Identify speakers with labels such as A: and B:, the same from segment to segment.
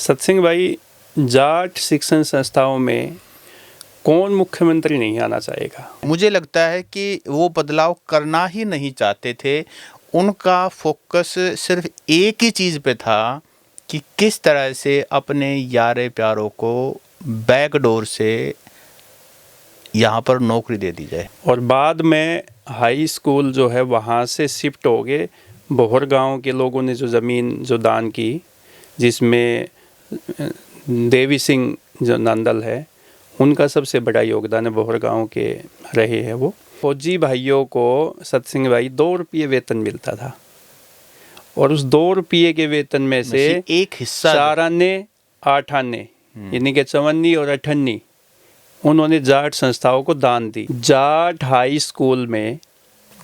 A: सत्सिंग भाई, जाट शिक्षण संस्थाओं में कौन मुख्यमंत्री नहीं आना चाहेगा?
B: मुझे लगता है कि वो बदलाव करना ही नहीं चाहते थे। उनका फोकस सिर्फ एक ही चीज़ पे था कि किस तरह से अपने यारे प्यारों को बैकडोर से यहाँ पर नौकरी दे दी जाए।
A: और बाद में हाई स्कूल जो है वहाँ से शिफ्ट हो गए। बोहर गांव के लोगों ने जो ज़मीन जो दान की, जिसमें देवी सिंह जो नंदल है, उनका सबसे बड़ा योगदान है। बोहर गांव के रहे हैं वो। फौजी भाइयों को सत्सिंग भाई 2 रुपये वेतन मिलता था, और उस 2 रुपये के वेतन में से
B: एक हिस्सा
A: 4 आने 8 आने यानी कि 54 और 58 उन्होंने जाट संस्थाओं को दान दी। जाट हाई स्कूल में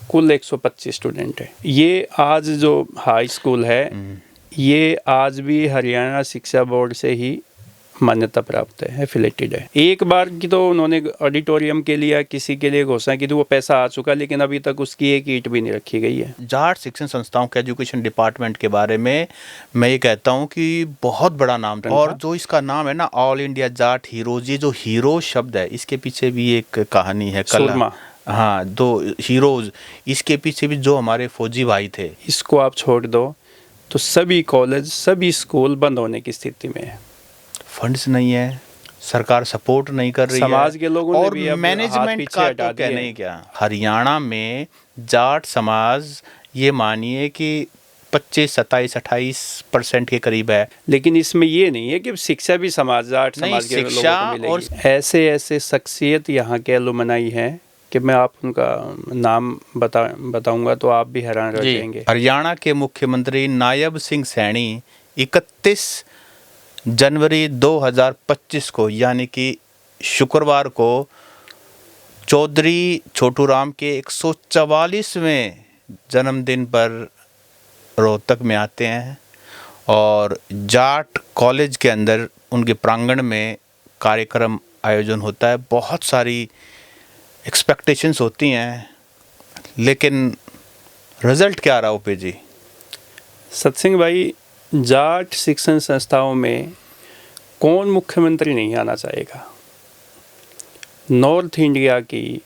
A: कुल 125 स्टूडेंट है। ये आज जो हाई स्कूल है, ये आज भी हरियाणा शिक्षा बोर्ड से ही मान्यता प्राप्त है, एफिलेटेड है। एक बार की तो उन्होंने ऑडिटोरियम के लिए किसी के लिए घोषणा की थी, वो पैसा आ चुका, लेकिन अभी तक उसकी एक ईंट भी नहीं रखी गई है।
B: जाट शिक्षण संस्थाओं के एजुकेशन डिपार्टमेंट के बारे में मैं ये कहता हूँ कि बहुत बड़ा नाम था। और जो इसका नाम है ना, ऑल इंडिया जाट हीरोज, ये जो हीरो शब्द है, इसके पीछे भी एक कहानी है, कला। हाँ, 2 हीरोज, इसके पीछे भी जो हमारे फौजी भाई थे।
A: इसको आप छोड़ दो तो सभी कॉलेज, सभी स्कूल बंद होने की स्थिति में है।
B: फंड्स नहीं है, सरकार सपोर्ट नहीं कर रही है,
A: समाज के लोगों ने
B: और
A: भी
B: मैनेजमेंट का तो कहना ही क्या। हरियाणा में जाट समाज ये मानिए कि 25, 27, 28% के करीब है।
A: लेकिन इसमें ये नहीं है कि शिक्षा भी जाट समाज के लोगों को मिलेगी। और ऐसे शख्सियत यहाँ के अलुमनाई हैं कि मैं आप उनका नाम बताऊंगा तो आप भी हैरान रह जाएंगे।
B: हरियाणा के मुख्यमंत्री नायब सिंह सैनी 31 जनवरी 2025 को, यानी कि शुक्रवार को, चौधरी छोटू राम के 144वें जन्मदिन पर रोहतक में आते हैं, और जाट कॉलेज के अंदर उनके प्रांगण में कार्यक्रम आयोजन होता है। बहुत सारी एक्सपेक्टेशंस होती हैं, लेकिन रिजल्ट क्या रहा ओपी जी?
A: सत्सिंग भाई, जाट शिक्षण संस्थाओं में कौन मुख्यमंत्री नहीं आना चाहेगा? नॉर्थ इंडिया की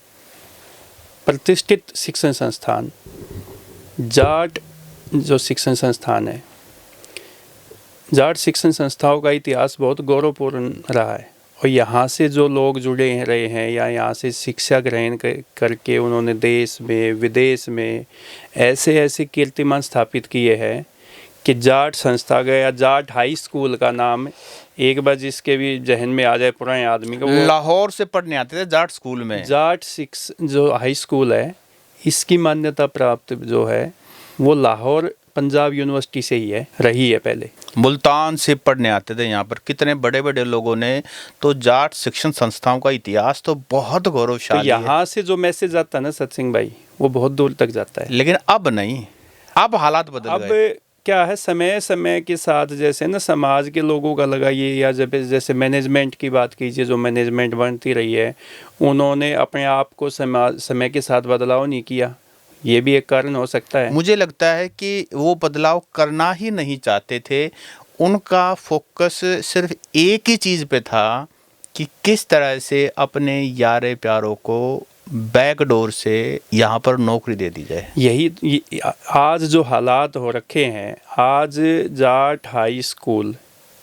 A: प्रतिष्ठित शिक्षण संस्थान जाट जो शिक्षण संस्थान है, जाट शिक्षण संस्थाओं का इतिहास बहुत गौरवपूर्ण रहा है। और यहाँ से जो लोग जुड़े रहे हैं या यहाँ से शिक्षा ग्रहण करके उन्होंने देश में विदेश में ऐसे कीर्तिमान स्थापित किए हैं कि जाट संस्था का या जाट हाई स्कूल का नाम एक बार जिसके भी जहन में आ जाए पुराने आदमी का,
B: लाहौर से पढ़ने आते थे जाट स्कूल में।
A: जाट जो हाई स्कूल है, इसकी मान्यता प्राप्त जो है वो लाहौर पंजाब यूनिवर्सिटी से ही है, रही है। पहले
B: मुल्तान से पढ़ने आते थे यहाँ पर कितने बड़े बड़े लोगों ने। तो जाट शिक्षण संस्थाओं का इतिहास तो बहुत गौरवशाली है।
A: तो यहाँ से जो मैसेज आता है ना सत्सिंग भाई, वो बहुत दूर तक जाता है।
B: लेकिन अब नहीं, अब हालात बदल गए।
A: अब क्या है, समय के साथ जैसे ना समाज के लोगों का लगाइए या जैसे मैनेजमेंट की बात कीजिए, जो मैनेजमेंट बनती रही है, उन्होंने अपने आप को समय के साथ बदलाव नहीं किया। ये भी एक कारण हो सकता है।
B: मुझे लगता है कि वो बदलाव करना ही नहीं चाहते थे। उनका फोकस सिर्फ एक ही चीज़ पे था कि किस तरह से अपने यारे प्यारों को बैकडोर से यहाँ पर नौकरी दे दी जाए।
A: यही आज जो हालात हो रखे हैं, आज Jat high school,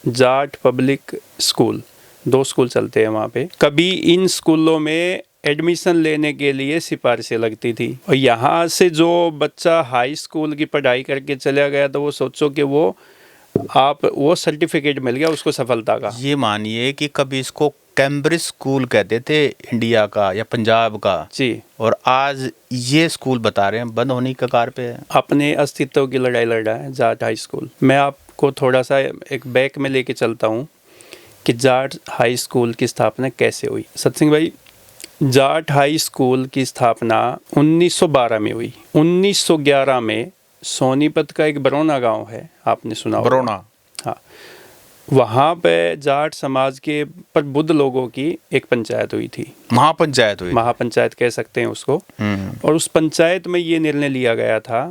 A: Jat public school, 2 school चलते हैं वहाँ पे। कभी इन स्कूलों में एडमिशन लेने के लिए सिफारिशें लगती थी, और यहाँ से जो बच्चा हाई स्कूल की पढ़ाई करके चला गया तो वो सोचो कि वो सर्टिफिकेट मिल गया उसको सफलता का।
B: ये मानिए कि कभी इसको कैम्ब्रिज स्कूल कहते थे इंडिया का या पंजाब का
A: जी,
B: और आज ये स्कूल बता रहे हैं बंद होने की कगार पे है।
A: अपने अस्तित्व की लड़ाई लड़ रहा है जाट हाई स्कूल। मैं आपको थोड़ा सा एक बैक में लेके चलता हूँ कि जाट हाई स्कूल की स्थापना कैसे हुई। सत्सिंग भाई, जाट हाई स्कूल की स्थापना 1912 में हुई। 1911 में सोनीपत का एक बरौना गांव है, आपने सुना होगा।
B: बरौना,
A: हाँ, वहाँ पे जाट समाज के प्रबुद्ध लोगों की एक पंचायत हुई थी। महापंचायत कह सकते हैं उसको। और उस पंचायत में ये निर्णय लिया गया था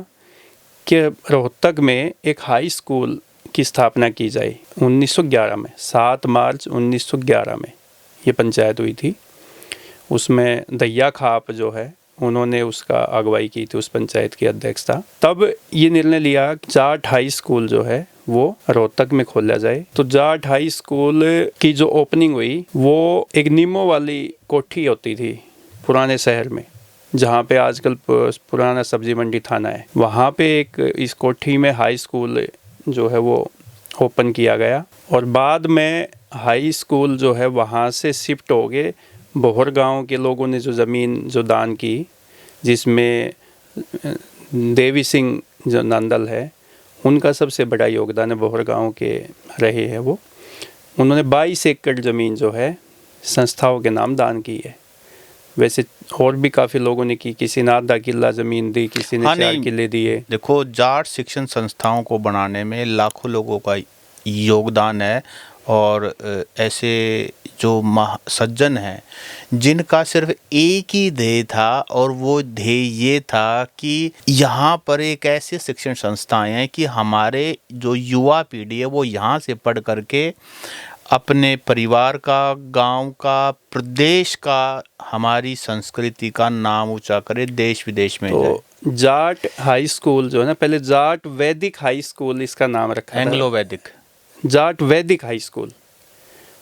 A: कि रोहतक में एक हाई स्कूल की स्थापना की जाए 1911 में, 7 मार्च 1911 में ये पंचायत हुई थी। उसमें दैया खाप जो है उन्होंने उसका अगुवाई की थी, उस पंचायत की अध्यक्षता। तब ये निर्णय लिया कि जाट हाई स्कूल जो है वो रोहतक में खोला जाए। तो जाट हाई स्कूल की जो ओपनिंग हुई वो एक नीमों वाली कोठी होती थी पुराने शहर में, जहाँ पे आजकल पुराना सब्जी मंडी थाना है, वहाँ पे एक इस कोठी में हाई स्कूल जो है वो ओपन किया गया। और बाद में हाई स्कूल जो है वहाँ से शिफ्ट हो गए बोहर गांव के लोगों ने जो ज़मीन जो दान की, जिसमें देवी सिंह जो नंदल है उनका सबसे बड़ा योगदान है, बोहर गांव के रहे हैं वो। उन्होंने 22 एकड़ ज़मीन जो है संस्थाओं के नाम दान की है। वैसे और भी काफ़ी लोगों ने की, किसी ने आधा किला ज़मीन दी, किसी ने 4 किले दिए।
B: देखो, जाट शिक्षण संस्थाओं को बनाने में लाखों लोगों का योगदान है और ऐसे जो सज्जन हैं जिनका सिर्फ एक ही ध्येय था और वो ध्येय ये था कि यहाँ पर एक ऐसे शिक्षण संस्थाएं हैं कि हमारे जो युवा पीढ़ी है वो यहाँ से पढ़ करके अपने परिवार का, गांव का, प्रदेश का, हमारी संस्कृति का नाम ऊंचा करे, देश विदेश में जाए।
A: तो जाट हाई स्कूल जो है ना, पहले जाट वैदिक हाई स्कूल इसका नाम रखा था,
B: एंग्लो वैदिक,
A: जाट वैदिक हाई स्कूल।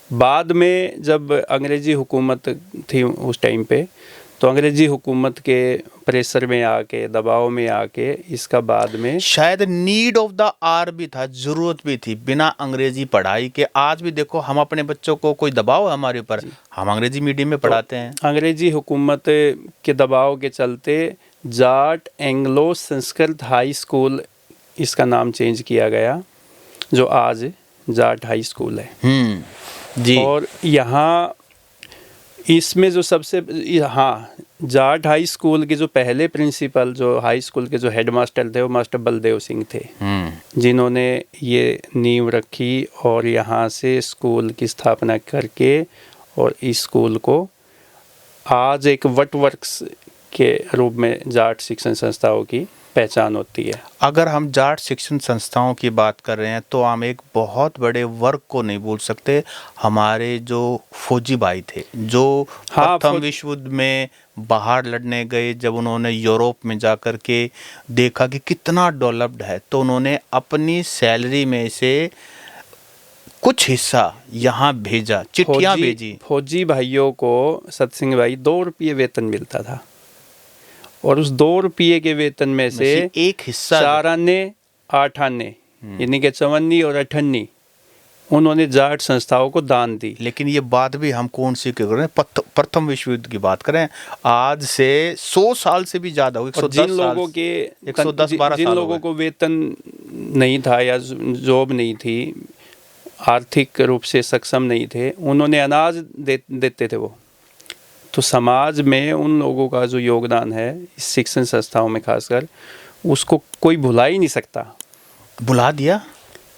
A: बाद में जब अंग्रेजी हुकूमत थी उस टाइम पे, तो अंग्रेजी हुकूमत के प्रेशर में आके, दबाव में आके इसका बाद में
B: शायद नीड ऑफ द आर भी था, जरूरत भी थी, बिना अंग्रेजी पढ़ाई के। आज भी देखो, हम अपने बच्चों को कोई दबाव है हमारे ऊपर, हम अंग्रेजी मीडियम में पढ़ाते हैं।
A: अंग्रेजी हुकूमत के दबाव के चलते Jat Anglo Sanskrit high school इसका नाम चेंज किया गया, जो आज जाट हाई स्कूल है।
B: जी।
A: और यहाँ इसमें जो सबसे, हाँ, जाट हाई स्कूल के जो पहले प्रिंसिपल, जो हाई स्कूल के जो हेडमास्टर थे, वो मास्टर बलदेव सिंह थे, जिन्होंने ये नींव रखी और यहाँ से स्कूल की स्थापना करके और इस स्कूल को आज एक वटवर्क्स के रूप में जाट शिक्षण संस्थाओं की पहचान होती है।
B: अगर हम जाट शिक्षण संस्थाओं की बात कर रहे हैं तो हम एक बहुत बड़े वर्ग को नहीं भूल सकते, हमारे जो फौजी भाई थे, जो प्रथम विश्व युद्ध में बाहर लड़ने गए। जब उन्होंने यूरोप में जाकर के देखा कि कितना डेवलप्ड है, तो उन्होंने अपनी सैलरी में से कुछ हिस्सा यहाँ भेजा, चिट्ठियाँ भेजी।
A: फौजी भाइयों को, सतसिंह भाई, 2 रुपये वेतन मिलता था और उस 2 रुपये के वेतन में से
B: एक हिस्सा
A: 4 आने 8 आने यानी कि 54 और 58 उन्होंने जाट संस्थाओं को दान दी।
B: लेकिन ये बात भी हम कौन सी कर रहे हैं, प्रथम विश्व युद्ध की बात करें, आज से 100 साल से भी ज्यादा, 110
A: जिन लोगों के
B: 110-12
A: जिन लोगों को वेतन नहीं था या जॉब नहीं थी, आर्थिक रूप से सक्षम नहीं थे, उन्होंने अनाज देते थे वो। तो समाज में उन लोगों का जो योगदान है इस शिक्षण संस्थाओं में खासकर, उसको कोई भुला ही नहीं सकता।
B: भुला दिया?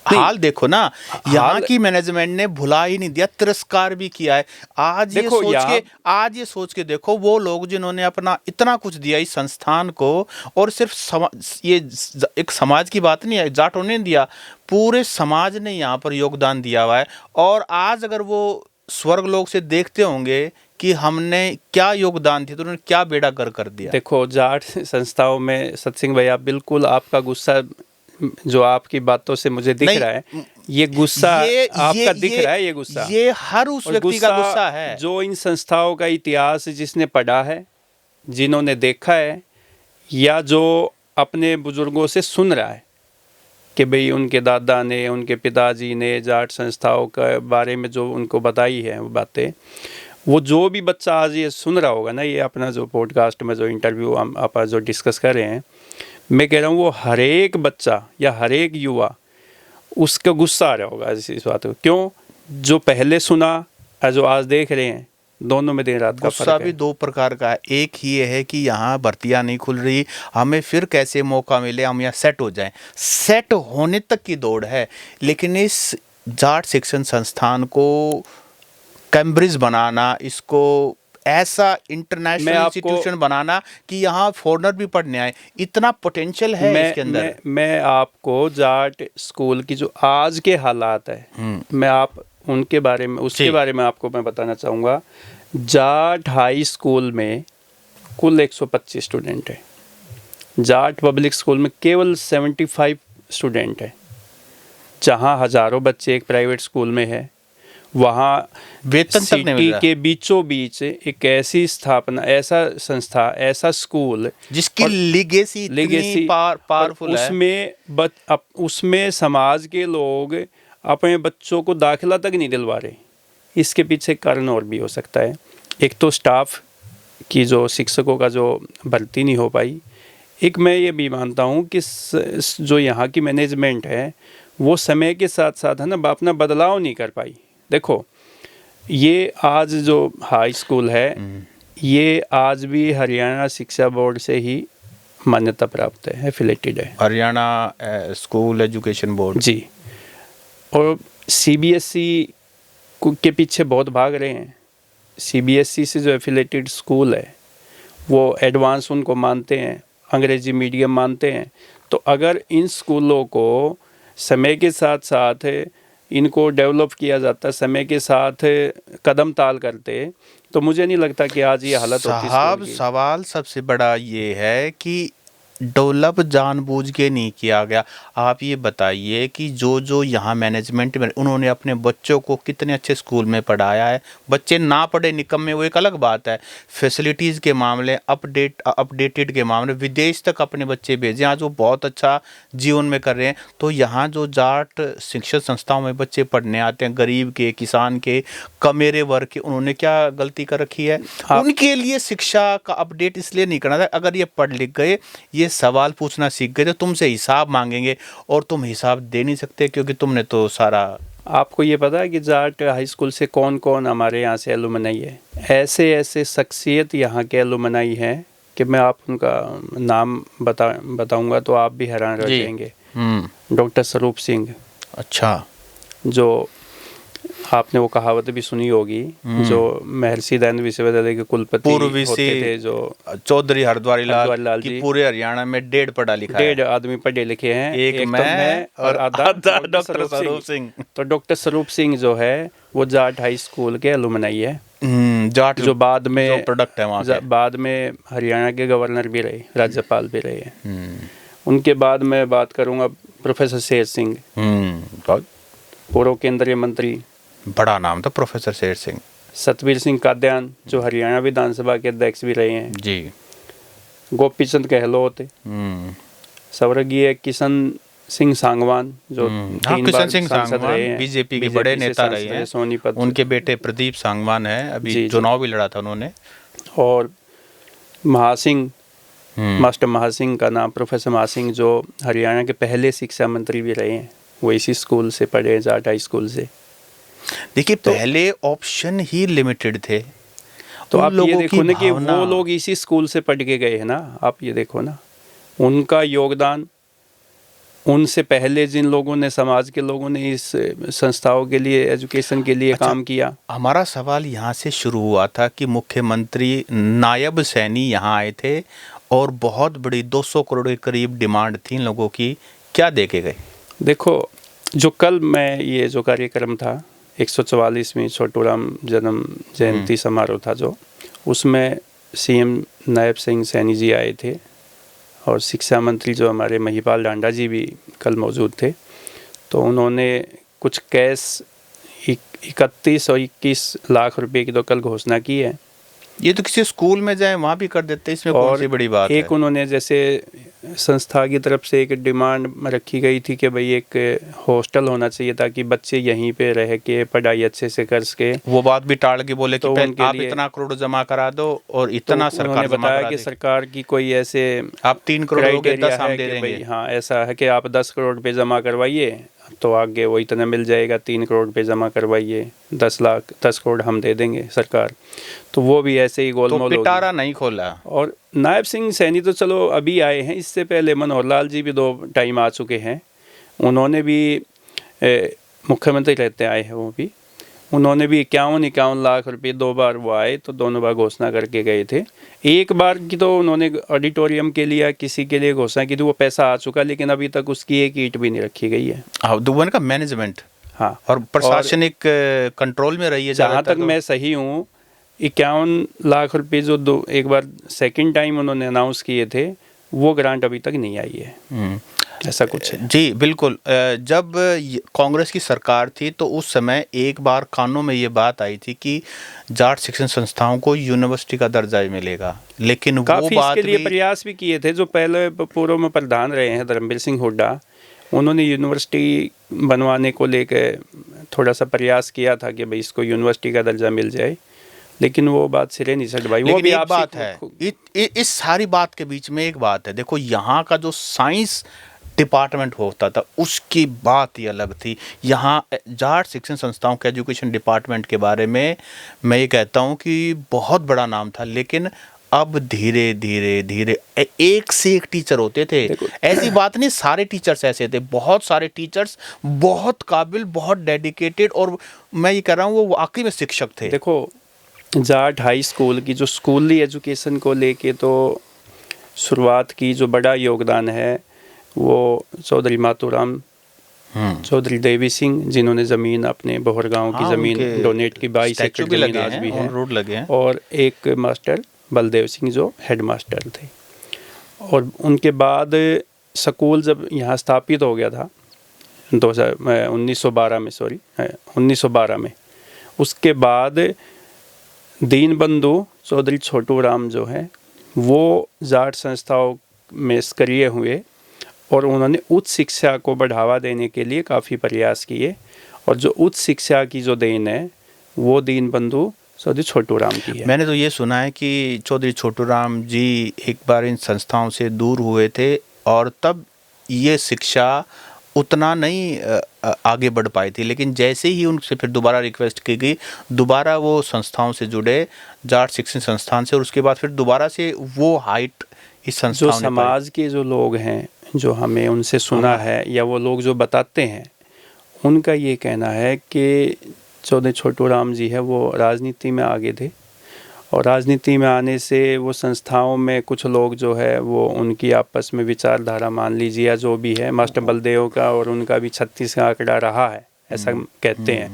B: हाल देखो ना, यहाँ की मैनेजमेंट ने भुला ही नहीं दिया, तिरस्कार भी किया है। आज ये सोच के देखो, वो लोग जिन्होंने अपना इतना कुछ दिया इस संस्थान को, और सिर्फ ये एक समाज की बात नहीं है, जाटों ने दिया, पूरे समाज ने यहाँ पर योगदान दिया हुआ है। और आज अगर वो स्वर्ग लोक से देखते होंगे कि हमने क्या योगदान दिया, तो उन्होंने क्या बेड़ा कर दिया।
A: देखो, जाट संस्थाओं में सतसिंह भाई, आप बिल्कुल, आपका गुस्सा जो आपकी बातों से मुझे दिख रहा है, ये गुस्सा आपका दिख रहा है, ये गुस्सा,
B: ये हर उस व्यक्ति का गुस्सा है
A: जो इन संस्थाओं का इतिहास जिसने पढ़ा है, जिन्होंने देखा है, या जो अपने बुजुर्गों से सुन रहा है कि भाई उनके दादा ने, उनके पिताजी ने जाट संस्थाओं के बारे में जो उनको बताई है वो बातें, वो जो भी बच्चा आज ये सुन रहा होगा ना, ये अपना जो पॉडकास्ट में जो इंटरव्यू हम आप जो डिस्कस कर रहे हैं, मैं कह रहा हूँ वो हर एक बच्चा या हर एक युवा उसका गुस्सा आ रहा होगा इस बात को। क्यों? जो पहले सुना और जो आज देख रहे हैं, दोनों में दिन रात का
B: गुस्सा भी 2 प्रकार का है। एक ही ये है कि यहाँ भर्तियाँ नहीं खुल रही, हमें फिर कैसे मौका मिले, हम यहाँ सेट हो जाएं। सेट होने तक की दौड़ है। लेकिन इस जाट शिक्षण संस्थान को कैम्ब्रिज बनाना, इसको ऐसा
A: मैं
B: इंटरनेशनल
A: आपको-
B: इंस्टीट्यूशन बनाना कि यहाँ फॉरेनर भी पढ़ने आए, इतना पोटेंशियल है इसके अंदर।
A: मैं आपको जाट स्कूल की जो आज के हालात है, मैं आप उनके बारे में, उसके
B: जी।
A: बारे में आपको मैं बताना चाहूँगा। जाट हाई स्कूल में कुल 125 स्टूडेंट है, जाट पब्लिक स्कूल में केवल 75 स्टूडेंट है। जहाँ हज़ारों बच्चे एक प्राइवेट स्कूल में है, वहाँ
B: वेतन तक नहीं मिल
A: सिटी
B: रहा,
A: के बीचों बीच एक ऐसी स्थापना, ऐसा संस्था, ऐसा स्कूल
B: जिसकी
A: और
B: लीगेसी इतनी
A: लेगेसी,
B: पावरफुल है।
A: उसमें समाज के लोग अपने बच्चों को दाखिला तक नहीं दिलवा रहे। इसके पीछे कारण और भी हो सकता है। एक तो स्टाफ की, जो शिक्षकों का जो भर्ती नहीं हो पाई। एक मैं ये भी मानता हूँ कि जो यहाँ की मैनेजमेंट है वो समय के साथ साथ है ना अपना बदलाव नहीं कर पाई। देखो, ये आज जो हाई स्कूल है ये आज भी हरियाणा शिक्षा बोर्ड से ही मान्यता प्राप्त है, एफिलेटेड है,
B: हरियाणा स्कूल एजुकेशन बोर्ड।
A: जी। और सीबीएसई के पीछे बहुत भाग रहे हैं। सीबीएसई से जो एफिलेटेड स्कूल है वो एडवांस उनको मानते हैं, अंग्रेजी मीडियम मानते हैं। तो अगर इन स्कूलों को समय के साथ साथ इनको डेवलप किया जाता, समय के साथ कदम ताल करते, तो मुझे नहीं लगता कि आज ये हालत होती
B: साहब,
A: स्कूल की।
B: सवाल सबसे बड़ा ये है कि डेवलप जानबूझ के नहीं किया गया। आप ये बताइए कि जो यहाँ मैनेजमेंट में उन्होंने अपने बच्चों को कितने अच्छे स्कूल में पढ़ाया है। बच्चे ना पढ़े निकम्मे वो एक अलग बात है, फैसिलिटीज़ के मामले, अपडेटेड के मामले, विदेश तक अपने बच्चे भेजे, आज वो बहुत अच्छा जीवन में कर रहे हैं। तो यहाँ जो जाट शिक्षण संस्थाओं में बच्चे पढ़ने आते हैं, गरीब के, किसान के, कमेरे वर्ग के, उन्होंने क्या गलती कर रखी है? उनके लिए शिक्षा का अपडेट इसलिए नहीं करना था। अगर ये पढ़ लिख गए, ये सवाल पूछना सीख गए, तो तुमसे हिसाब मांगेंगे और तुम हिसाब दे नहीं सकते क्योंकि तुमने तो सारा।
A: आपको ये पता है कि जाट हाई स्कूल से कौन कौन हमारे यहाँ से एलुमनाई है? ऐसे ऐसे शख्सियत यहाँ के एलुमनाई हैं कि मैं आप उनका नाम बताऊंगा तो आप भी हैरान रह जाएंगे। डॉक्टर स्वरूप सिंह,
B: अच्छा,
A: जो आपने वो कहावत भी सुनी होगी, जो महर्षि दयानंद विश्वविद्यालय के कुलपति होते थे, जो
B: चौधरी हरद्वारी लाल
A: जी,
B: की पूरे हरियाणा में 1.5 पढ़ा लिखा है।
A: 1.5 आदमी पढ़े लिखे हैं,
B: एक
A: तो
B: मैं और आधा डॉक्टर स्वरूप
A: स्वरूप
B: सिंह।
A: तो डॉक्टर स्वरूप सिंह जो है वो जाट हाई स्कूल के एलुमनाई है,
B: जाट
A: जो बाद में
B: जो प्रोडक्ट है वहाँ के।
A: बाद में हरियाणा के गवर्नर भी रहे, राज्यपाल भी रहे हैं। उनके बाद मैं बात करूँगा प्रोफेसर शेर सिंह, पूर्व केंद्रीय मंत्री,
B: बड़ा नाम था प्रोफेसर शेर सिंह।
A: सतवीर सिंह काद्यान, जो हरियाणा विधानसभा के अध्यक्ष भी रहे हैं
B: जी।
A: गोपी चंद गहलोत, स्वर्गीय किशन सिंह सांगवान, जो 3 बार सांसद रहे हैं,
B: बीजेपी के बड़े नेता रहे हैं,
A: सोनीपत।
B: उनके बेटे प्रदीप सांगवान है, अभी चुनाव भी लड़ा था उन्होंने।
A: और महासिंह, मास्टर महासिंह का नाम, प्रोफेसर महासिंह, जो हरियाणा के पहले शिक्षा मंत्री भी रहे हैं, वो इसी स्कूल से पढ़े, जाट हाई स्कूल से।
B: देखिए, पहले ऑप्शन ही लिमिटेड थे,
A: तो आप ये देखो ना कि वो लोग इसी स्कूल से पढ़ के गए हैं ना। आप ये देखो ना उनका योगदान, उनसे पहले जिन लोगों ने, समाज के लोगों ने इस संस्थाओं के लिए, एजुकेशन के लिए काम किया।
B: हमारा सवाल यहाँ से शुरू हुआ था कि मुख्यमंत्री नायब सैनी यहाँ आए थे और बहुत बड़ी 200 करोड़ के करीब डिमांड थी इन लोगों की, क्या देके गए?
A: देखो, जो कल मैं ये जो कार्यक्रम था 144वीं छोटूराम जन्म जयंती समारोह था, जो उसमें सीएम नायब सिंह सैनी जी आए थे और शिक्षा मंत्री जो हमारे महिपाल डांडा जी भी कल मौजूद थे। तो उन्होंने कुछ कैश 31 और 21 लाख रुपए की तो कल घोषणा की है।
B: ये तो किसी स्कूल में जाए वहाँ भी कर देते, इसमें कौन सी बड़ी बात है?
A: एक उन्होंने जैसे संस्था की तरफ से एक डिमांड रखी गई थी कि भाई एक हॉस्टल होना चाहिए ताकि बच्चे यहीं पे रह के पढ़ाई अच्छे से कर सके। वो
B: बात भी टाल के बोले
A: तो
B: कि आप इतना करोड़ जमा करा दो और इतना
A: तो
B: सरकार जमा
A: बताया कि सरकार की कोई ऐसे
B: आप 3 करोड़ के 10 हम दे देंगे।
A: हाँ, ऐसा है कि आप 10 करोड़ पे जमा करवाइए तो आगे वो इतना मिल जाएगा, 3 करोड़ पे जमा करवाइए 10 करोड़ हम दे देंगे सरकार। तो वो भी ऐसे ही गोलमोल
B: तो पिटारा नहीं खोला।
A: और नायब सिंह सैनी तो चलो अभी आए हैं, इससे पहले मनोहर लाल जी भी 2 टाइम आ चुके हैं, उन्होंने भी मुख्यमंत्री रहते आए हैं, वो भी उन्होंने भी 51 लाख रुपए 2 बार वो आए तो दोनों बार घोषणा करके गए थे। एक बार की तो उन्होंने ऑडिटोरियम के लिए या किसी के लिए घोषणा की थी, वो पैसा आ चुका, लेकिन अभी तक उसकी एक ईंट भी नहीं रखी गई है।
B: हाँ, दुबन का मैनेजमेंट
A: हाँ,
B: और प्रशासनिक कंट्रोल में रही है
A: जहाँ
B: ज़्यादातर
A: तक
B: तो।
A: मैं सही हूँ 51 लाख रुपए जो एक बार सेकंड टाइम उन्होंने अनाउंस किए थे, वो ग्रांट अभी तक नहीं आई है। ऐसा कुछ है।
B: जी बिल्कुल। जब कांग्रेस की सरकार थी तो उस समय एक बार कानों में ये बात आई थी कि जाट शिक्षण संस्थाओं को यूनिवर्सिटी का दर्जा मिलेगा, लेकिन वो
A: काफ़ी
B: बात
A: इसके लिए
B: भी
A: प्रयास भी किए थे। जो पहले पूर्व में प्रधान रहे हैं धर्मवीर सिंह हुड्डा, उन्होंने यूनिवर्सिटी बनवाने को लेकर थोड़ा सा प्रयास किया था कि भाई इसको यूनिवर्सिटी का दर्जा मिल जाए, लेकिन वो बात सिरे नहीं सट भाई। वो
B: लेकिन
A: भी
B: एक
A: आपसी
B: बात है, इस सारी बात के बीच में एक बात है, देखो यहाँ का जो साइंस डिपार्टमेंट होता था उसकी बात ही अलग थी। यहाँ जाट शिक्षण संस्थाओं के एजुकेशन डिपार्टमेंट के बारे में मैं ये कहता हूँ कि बहुत बड़ा नाम था, लेकिन अब धीरे धीरे धीरे एक से एक टीचर होते थे। ऐसी बात नहीं, सारे टीचर्स ऐसे थे, बहुत सारे टीचर्स बहुत काबिल, बहुत डेडिकेटेड, और मैं ये कह रहा हूँ वो वाकई में शिक्षक थे।
A: देखो जाट हाई स्कूल की जो स्कूली एजुकेशन को लेके तो शुरुआत की जो बड़ा योगदान है वो चौधरी मातूराम चौधरी देवी सिंह, जिन्होंने ज़मीन अपने बोहर गांव की ज़मीन डोनेट की, 22 एकड़ ज़मीन आज भी है,
B: रोड लगे हैं। और
A: एक मास्टर बलदेव सिंह जो हेड मास्टर थे। और उनके बाद स्कूल जब यहाँ स्थापित हो गया था 1912 में, उसके बाद दीनबंधु चौधरी छोटू राम जो है वो जाट संस्थाओं में सक्रिय हुए और उन्होंने उच्च शिक्षा को बढ़ावा देने के लिए काफ़ी प्रयास किए। और जो उच्च शिक्षा की जो देन है वो दीनबंधु चौधरी छोटू राम की है।
B: मैंने तो ये सुना है कि चौधरी छोटू राम जी एक बार इन संस्थाओं से दूर हुए थे और तब ये शिक्षा उतना नहीं आगे बढ़ पाई थी, लेकिन जैसे ही उनसे फिर दोबारा रिक्वेस्ट की गई, दोबारा वो संस्थाओं से जुड़े, जाट शिक्षण संस्थान से, और उसके बाद फिर दोबारा से वो हाइट इस संस्थाओं
A: जो समाज के जो लोग हैं, जो हमें उनसे सुना है या वो लोग जो बताते हैं, उनका ये कहना है कि चौधरी छोटू राम जी है वो राजनीति में आगे थे और राजनीति में आने से वो संस्थाओं में कुछ लोग जो है वो उनकी आपस में विचारधारा मान लीजिए या जो भी है, मास्टर बलदेव का और उनका भी 36 का आंकड़ा रहा है, ऐसा कहते हैं।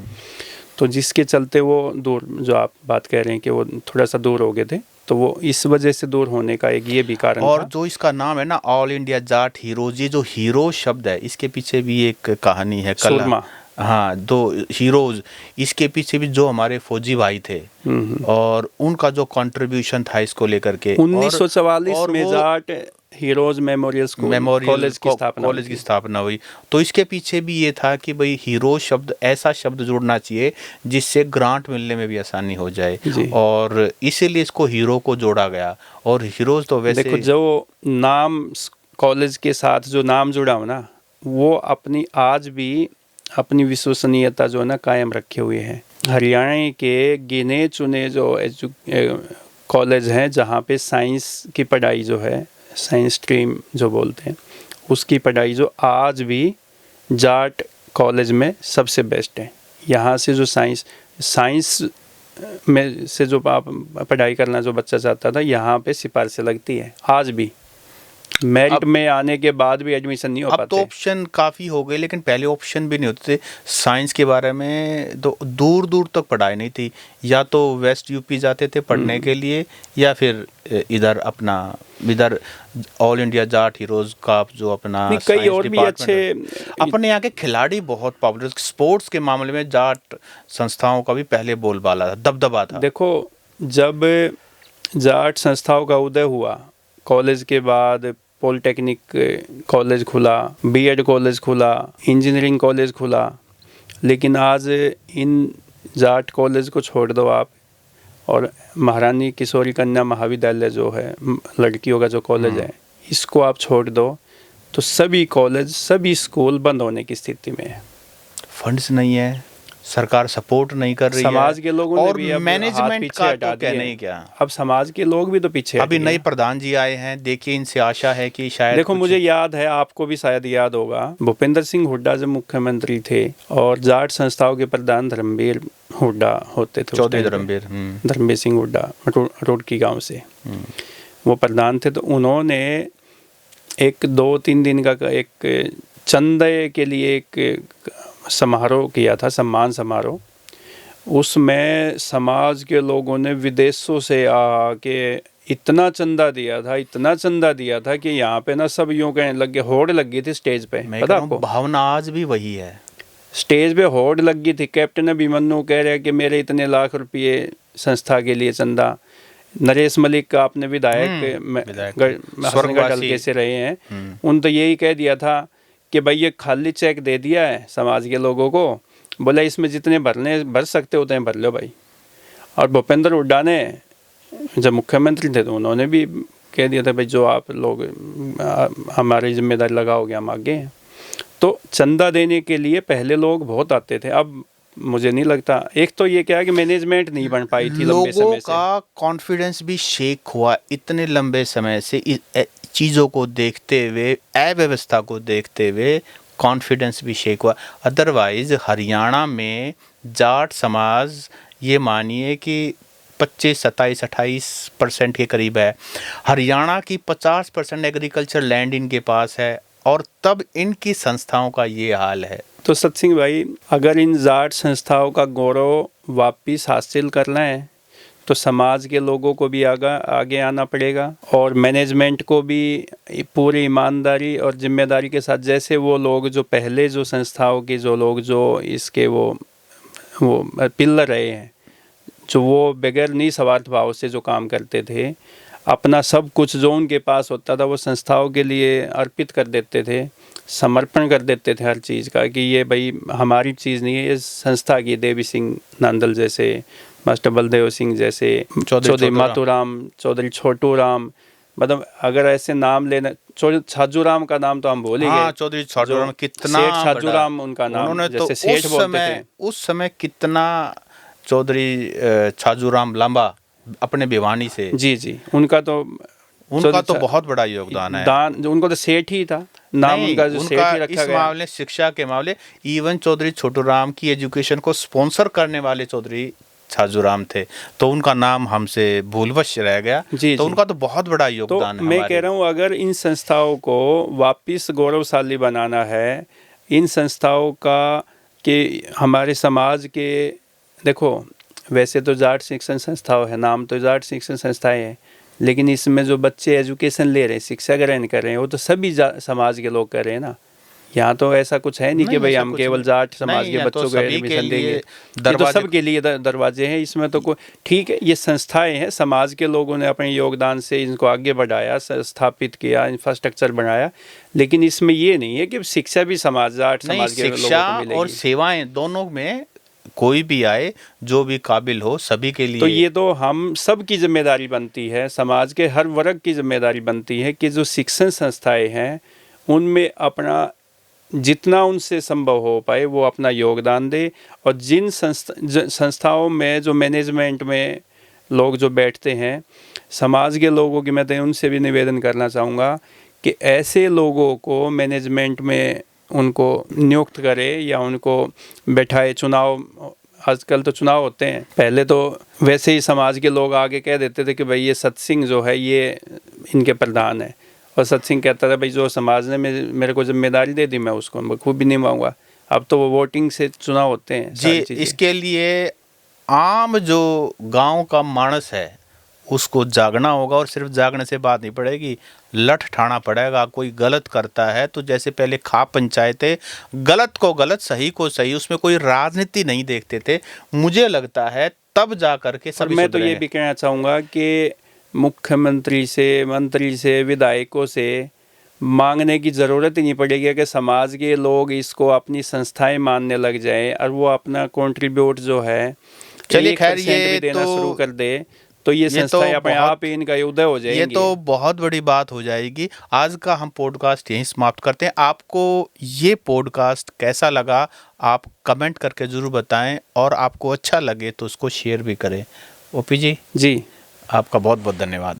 A: तो जिसके चलते वो दूर, जो आप बात कह रहे हैं कि वो थोड़ा सा दूर हो गए थे, तो वो इस वजह से दूर होने का एक ये भी कारण
B: और
A: था।
B: जो इसका नाम है ना ऑल इंडिया जाट हीरोज, ये जो हीरो शब्द है इसके पीछे भी एक कहानी है, कला। हाँ, दो हीरोज, इसके पीछे भी जो हमारे फौजी भाई थे और उनका जो कंट्रीब्यूशन था इसको लेकर के
A: 1944 में Jat heroes memorial school college की
B: स्थापना हुई। तो इसके पीछे भी ये था कि भाई हीरो शब्द, ऐसा शब्द जोड़ना चाहिए जिससे ग्रांट मिलने में भी आसानी हो जाए, और इसीलिए इसको हीरो को जोड़ा गया। और हीरोज तो वैसे
A: देखो जो नाम कॉलेज के साथ जो नाम जुड़ा हो ना, वो अपनी आज भी अपनी विश्वसनीयता जो है ना कायम रखे हुए हैं। हरियाणा के गिने चुने जो कॉलेज हैं जहाँ पे साइंस की पढ़ाई जो है, साइंस स्ट्रीम जो बोलते हैं, उसकी पढ़ाई जो आज भी जाट कॉलेज में सबसे बेस्ट है। यहाँ से जो साइंस में से जो पढ़ाई करना जो बच्चा चाहता था, यहाँ पे सिफारिशें लगती है आज भी। मेरिट में आने के बाद भी एडमिशन नहीं हो पाते।
B: अब तो ऑप्शन काफ़ी हो गए, लेकिन पहले ऑप्शन भी नहीं होते थे। साइंस के बारे में तो दूर दूर तक पढ़ाई नहीं थी, या तो वेस्ट यूपी जाते थे पढ़ने के लिए, या फिर इधर ऑल इंडिया जाट हीरोज का जो अपना
A: कई और भी अच्छे
B: अपने यहाँ के खिलाड़ी बहुत पॉपुलर, स्पोर्ट्स के मामले में जाट संस्थाओं का भी पहले बोलबाला था, दबदबा था।
A: देखो जब जाट संस्थाओं का उदय हुआ, कॉलेज के बाद पॉलिटेक्निक कॉलेज खुला, बीएड कॉलेज खुला, इंजीनियरिंग कॉलेज खुला, लेकिन आज इन जाट कॉलेज को छोड़ दो आप, और महारानी किशोरी कन्या महाविद्यालय जो है लड़कियों का जो कॉलेज है, इसको आप छोड़ दो तो सभी कॉलेज, सभी स्कूल बंद होने की स्थिति में है।
B: फंड्स नहीं है, सरकार सपोर्ट नहीं कर रही
A: समाज
B: है।
A: के लोगों ने
B: और
A: भी अब हाथ
B: मैनेजमेंट
A: पीछे
B: का
A: हटा
B: तो क्या
A: दिए।
B: नहीं क्या,
A: अब समाज के लोग भी तो पीछे हट
B: अभी
A: गए।
B: नए प्रधान जी आए हैं, देखिए इनसे आशा है कि शायद
A: देखो
B: कुछ।
A: मुझे याद है, आपको भी शायद याद होगा, भूपेंद्र सिंह हुड्डा जब मुख्यमंत्री थे और जाट संस्थाओं के प्रधान धर्मवीर हुड्डा होते थे उस
B: चौधरी
A: टाइम पे।
B: धर्मवीर।
A: धर्मवीर सिंह हुड्डा रुड़की गांव से वो प्रधान थे। तो उन्होंने एक 2-3 दिन का एक चंदे के लिए एक समारोह किया था, सम्मान समारोह। उसमें समाज के लोगों ने विदेशों से आके इतना चंदा दिया था, इतना चंदा दिया था कि यहाँ पे ना सब यूँ कहने लग गए, होड़ लग गई थी स्टेज पे।
B: मैं
A: पता
B: कह रहा हूँ
A: आपको?
B: भावना आज भी वही है।
A: स्टेज पे होड़ लग गई थी। कैप्टन अभिमन्यु कह रहे हैं कि मेरे इतने लाख रुपये संस्था के लिए चंदा। नरेश मलिक का आपने विधायक हसनगढ़
B: स्वर्गवासी।
A: हल्के से रहे हैं, उन तो यही कह दिया था कि भाई ये खाली चेक दे दिया है समाज के लोगों को, बोला इसमें जितने भर सकते हो उतने भर लो भाई। और भूपेंद्र हुड्डा ने जब मुख्यमंत्री थे तो उन्होंने भी कह दिया था भाई जो आप लोग हमारी जिम्मेदारी लगाओगे हम आगे हैं। तो चंदा देने के लिए पहले लोग बहुत आते थे, अब मुझे नहीं लगता। एक तो ये क्या है कि मैनेजमेंट नहीं बन पाई थी लंबे समय से।
B: लोगों का कॉन्फिडेंस भी शेक हुआ इतने लंबे समय से, चीज़ों को देखते हुए, अव्यवस्था को देखते हुए कॉन्फिडेंस भी शेक हुआ। अदरवाइज हरियाणा में जाट समाज ये मानिए कि 25, 27, 28% के करीब है। हरियाणा की 50% एग्रीकल्चर लैंड इनके पास है, और तब इनकी संस्थाओं का ये हाल है।
A: तो सतसिंह भाई, अगर इन जाट संस्थाओं का गौरव वापिस हासिल करना है तो समाज के लोगों को भी आगे आना पड़ेगा, और मैनेजमेंट को भी पूरी ईमानदारी और जिम्मेदारी के साथ, जैसे वो लोग जो पहले जो संस्थाओं के जो लोग जो इसके वो पिलर रहे हैं, जो वो बगैर निस्वार्थ भाव से जो काम करते थे, अपना सब कुछ जो उनके पास होता था वो संस्थाओं के लिए अर्पित कर देते थे, समर्पण कर देते थे हर चीज़ का, कि ये भाई हमारी चीज़ नहीं है, ये संस्था की। देवी सिंह नांदल जैसे, मास्टर बलदेव सिंह जैसे, चौधरी मातूराम, चौधरी छोटू राम, मतलब अगर ऐसे नाम लेना, छाजू राम का नाम तो हम भूल ही गए।
B: चौधरी छाजू राम कितना
A: सेठ छाजू राम उनका नाम,
B: उन्होंने
A: जैसे
B: तो
A: सेठ बोलते थे।
B: उस समय कितना चौधरी छाजू राम लांबा अपने भिवानी से।
A: जी, उनका तो
B: बहुत बड़ा योगदान है।
A: दान उनको तो सेठ ही था नाम, उनका जो सेठ ही रखा
B: इस
A: गया।
B: मामले, शिक्षा के मामले, इवन चौधरी छोटू राम की एजुकेशन को स्पॉन्सर करने वाले चौधरी छाजू राम थे, तो उनका नाम हमसे भूलवश रह गया। तो उनका तो बहुत बड़ा योगदान है।
A: मैं कह रहा हूँ अगर इन संस्थाओं को वापिस गौरवशाली बनाना है, इन संस्थाओं का कि हमारे समाज के, देखो वैसे तो जाट शिक्षण संस्थाओं है, नाम तो जाट शिक्षण संस्थाएं हैं, लेकिन इसमें जो बच्चे एजुकेशन ले रहे हैं, शिक्षा ग्रहण कर रहे हैं, वो तो सभी समाज के लोग कर रहे हैं ना। यहाँ तो ऐसा कुछ है नहीं कि भाई हम केवल जाट समाज के बच्चों को एडमिशन देंगे। ये तो सबके लिए दरवाजे हैं, इसमें तो कोई, ठीक है ये संस्थाएं हैं, समाज के लोगों ने अपने योगदान से इनको आगे बढ़ाया, स्थापित किया, इंफ्रास्ट्रक्चर बनाया, लेकिन इसमें ये नहीं है कि शिक्षा भी जाट समाज के लोगों को मिलेगी।
B: और सेवाएं दोनों में कोई भी आए, जो भी काबिल हो, सभी के लिए।
A: तो ये तो हम सब की जिम्मेदारी बनती है, समाज के हर वर्ग की जिम्मेदारी बनती है कि जो शिक्षण संस्थाएं हैं उनमें अपना जितना उनसे संभव हो पाए वो अपना योगदान दे। और जिन संस्थाओं में जो मैनेजमेंट में लोग जो बैठते हैं, समाज के लोगों की, मैं तो उनसे भी निवेदन करना चाहूँगा कि ऐसे लोगों को मैनेजमेंट में उनको नियुक्त करे या उनको बैठाए। चुनाव, आजकल तो चुनाव होते हैं, पहले तो वैसे ही समाज के लोग आगे कह देते थे कि भाई ये सतसिंह जो है ये इनके प्रधान है, और सतसिंह कहता था भाई जो समाज ने मेरे को जिम्मेदारी दे दी मैं उसको खूब भी निभाऊंगा। अब तो वो वोटिंग से चुनाव होते हैं
B: जी। इसके लिए आम जो गांव का मानस है उसको जागना होगा, और सिर्फ जागने से बात नहीं पड़ेगी, लठ ठाना पड़ेगा। कोई गलत करता है तो जैसे पहले खाप पंचायतें, गलत को गलत, सही को सही, उसमें कोई राजनीति नहीं देखते थे, मुझे लगता है तब जा करके सब।
A: मैं तो ये भी कहना चाहूँगा कि मुख्यमंत्री से, मंत्री से, विधायकों से मांगने की ज़रूरत ही नहीं पड़ेगी कि समाज के लोग इसको अपनी संस्थाएं मानने लग जाएं और वो अपना कंट्रीब्यूट जो है,
B: चलिए खैर ये
A: भी देना शुरू कर दे, तो ये
B: ये तो
A: संस्थाएं अपने
B: बहुत-
A: आप ही इनका उदय हो जाएंगी।
B: ये तो बहुत बड़ी बात हो जाएगी। आज का हम पॉडकास्ट यहीं समाप्त करते हैं। आपको ये पॉडकास्ट कैसा लगा आप कमेंट करके ज़रूर बताएं, और आपको अच्छा लगे तो उसको शेयर भी करें। ओपी जी,
A: जी
B: आपका बहुत बहुत धन्यवाद।